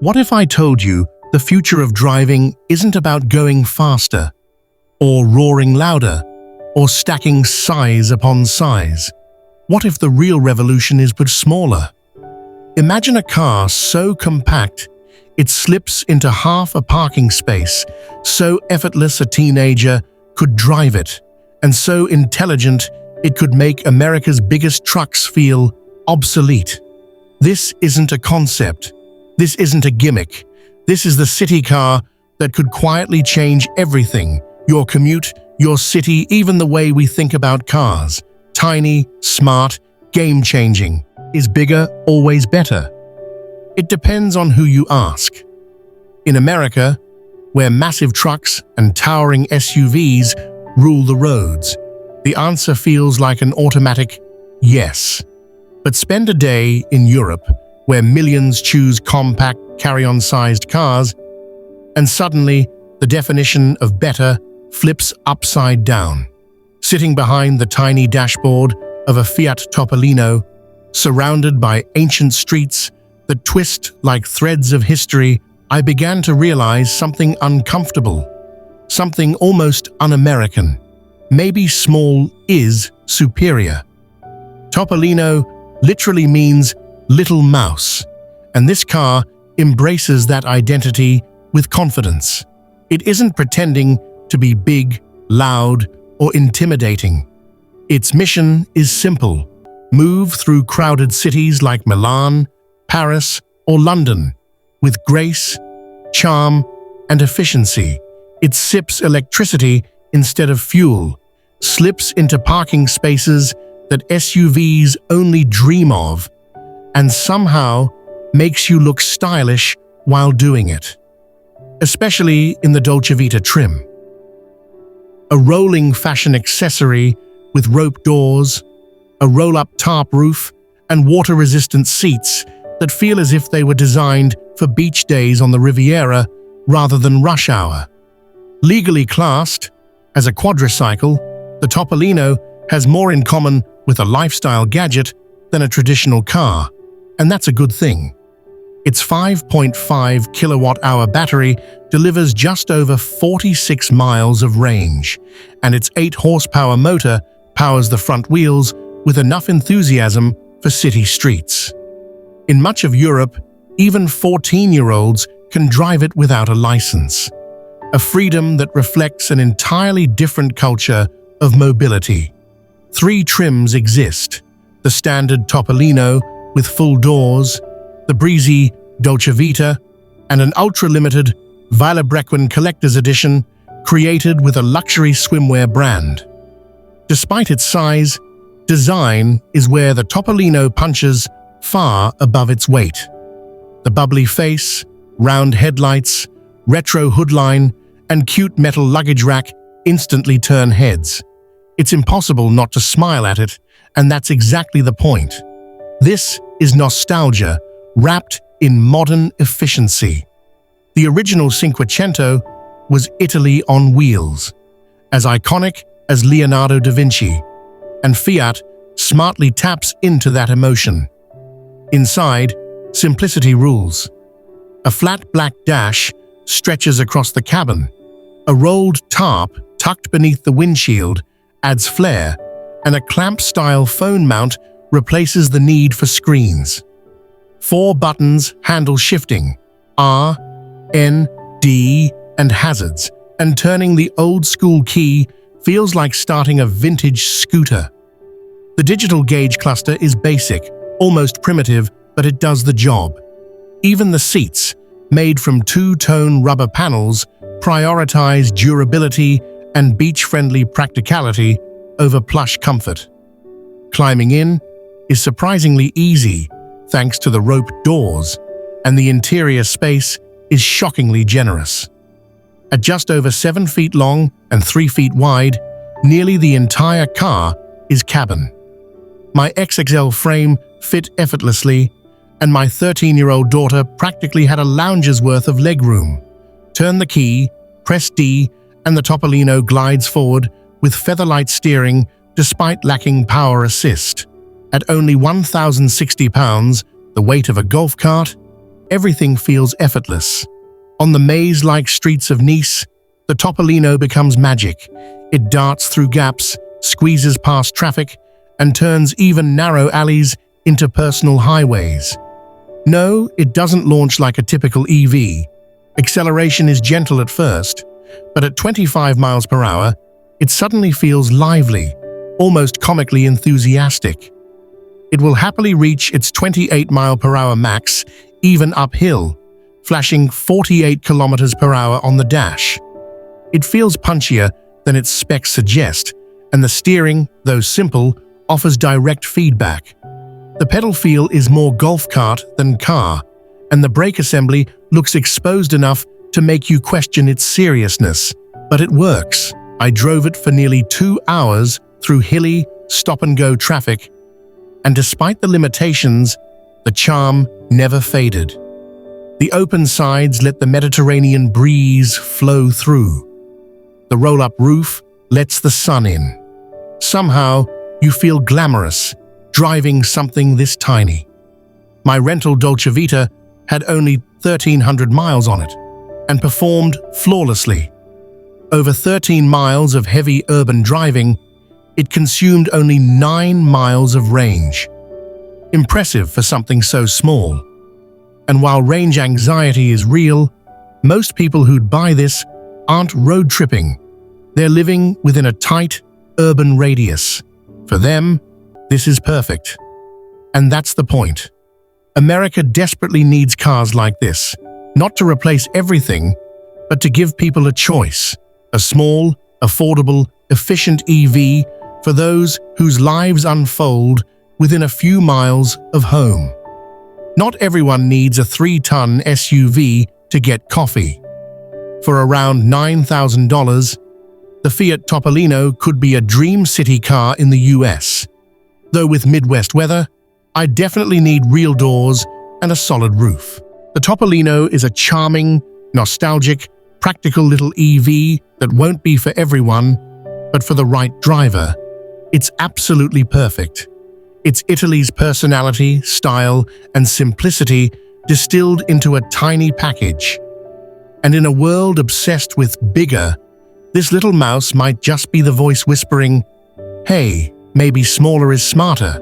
What if I told you the future of driving isn't about going faster, or roaring louder, or stacking size upon size? What if the real revolution is but smaller? Imagine a car so compact it slips into half a parking space, so effortless a teenager could drive it, and so intelligent it could make America's biggest trucks feel obsolete. This isn't a concept. This isn't a gimmick. This is the city car that could quietly change everything: your commute, your city, even the way we think about cars. Tiny, smart, game-changing. Is bigger always better? It depends on who you ask. In America, where massive trucks and towering SUVs rule the roads, the answer feels like an automatic yes. But spend a day in Europe, where millions choose compact, carry-on-sized cars, and suddenly the definition of better flips upside down. Sitting behind the tiny dashboard of a Fiat Topolino, surrounded by ancient streets that twist like threads of history, I began to realize something uncomfortable, something almost un-American. Maybe small is superior. Topolino literally means little mouse, and this car embraces that identity with confidence. It isn't pretending to be big, loud, or intimidating. Its mission is simple: move through crowded cities like Milan, Paris, or London with grace, charm, and efficiency. It sips electricity instead of fuel, slips into parking spaces that SUVs only dream of, and somehow makes you look stylish while doing it. Especially in the Dolce Vita trim. A rolling fashion accessory with rope doors, a roll-up tarp roof, and water-resistant seats that feel as if they were designed for beach days on the Riviera rather than rush hour. Legally classed as a quadricycle, the Topolino has more in common with a lifestyle gadget than a traditional car, and that's a good thing. Its 5.5 kilowatt-hour battery delivers just over 46 miles of range, and its 8-horsepower motor powers the front wheels with enough enthusiasm for city streets. In much of Europe, even 14-year-olds can drive it without a license, a freedom that reflects an entirely different culture of mobility. 3 trims exist: the standard Topolino with full doors, the breezy Dolce Vita, and an ultra-limited Villebrequin Collector's Edition created with a luxury swimwear brand. Despite its size, design is where the Topolino punches far above its weight. The bubbly face, round headlights, retro hoodline, and cute metal luggage rack instantly turn heads. It's impossible not to smile at it, and that's exactly the point. This is nostalgia wrapped in modern efficiency. The original Cinquecento was Italy on wheels, as iconic as Leonardo da Vinci, and Fiat smartly taps into that emotion. Inside, simplicity rules. A flat black dash stretches across the cabin. A rolled tarp tucked beneath the windshield adds flair, and a clamp-style phone mount replaces the need for screens. 4 buttons handle shifting, R, N, D, and hazards, and turning the old-school key feels like starting a vintage scooter. The digital gauge cluster is basic, almost primitive, but it does the job. Even the seats, made from 2-tone rubber panels, prioritize durability and beach-friendly practicality over plush comfort. Climbing in is surprisingly easy thanks to the rope doors, and the interior space is shockingly generous. At just over 7 feet long and 3 feet wide, nearly the entire car is cabin. My XXL frame fit effortlessly, and my 13-year-old daughter practically had a lounge's worth of legroom. Turn the key, press D, and the Topolino glides forward with featherlight steering despite lacking power assist. At only 1,060 pounds, the weight of a golf cart, Everything feels effortless. On the maze-like streets of Nice, the Topolino becomes magic. It darts through gaps, squeezes past traffic, and turns even narrow alleys into personal highways. No, it doesn't launch like a typical EV. Acceleration is gentle at first, but at 25 miles per hour, it suddenly feels lively, almost comically enthusiastic. It will happily reach its 28 mile per hour max, even uphill, flashing 48 kilometers per hour on the dash. It feels punchier than its specs suggest, and the steering, though simple, offers direct feedback. The pedal feel is more golf cart than car, and the brake assembly looks exposed enough to make you question its seriousness. But it works. I drove it for nearly 2 hours through hilly, stop-and-go traffic, and despite the limitations, the charm never faded. The open sides let the Mediterranean breeze flow through. The roll-up roof lets the sun in. Somehow, you feel glamorous, driving something this tiny. My rental Dolce Vita had only 1,300 miles on it, and performed flawlessly. Over 13 miles of heavy urban driving, it consumed only 9 miles of range. Impressive for something so small. And while range anxiety is real, most people who'd buy this aren't road tripping. They're living within a tight, urban radius. For them, this is perfect. And that's the point. America desperately needs cars like this, not to replace everything, but to give people a choice. A small, affordable, efficient EV for those whose lives unfold within a few miles of home. Not everyone needs a 3-ton SUV to get coffee. For around $9,000, the Fiat Topolino could be a dream city car in the US. Though with Midwest weather, I definitely need real doors and a solid roof. The Topolino is a charming, nostalgic, practical little EV that won't be for everyone, but for the right driver, it's absolutely perfect. It's Italy's personality, style, and simplicity distilled into a tiny package. And in a world obsessed with bigger, this little mouse might just be the voice whispering, "Hey, maybe smaller is smarter."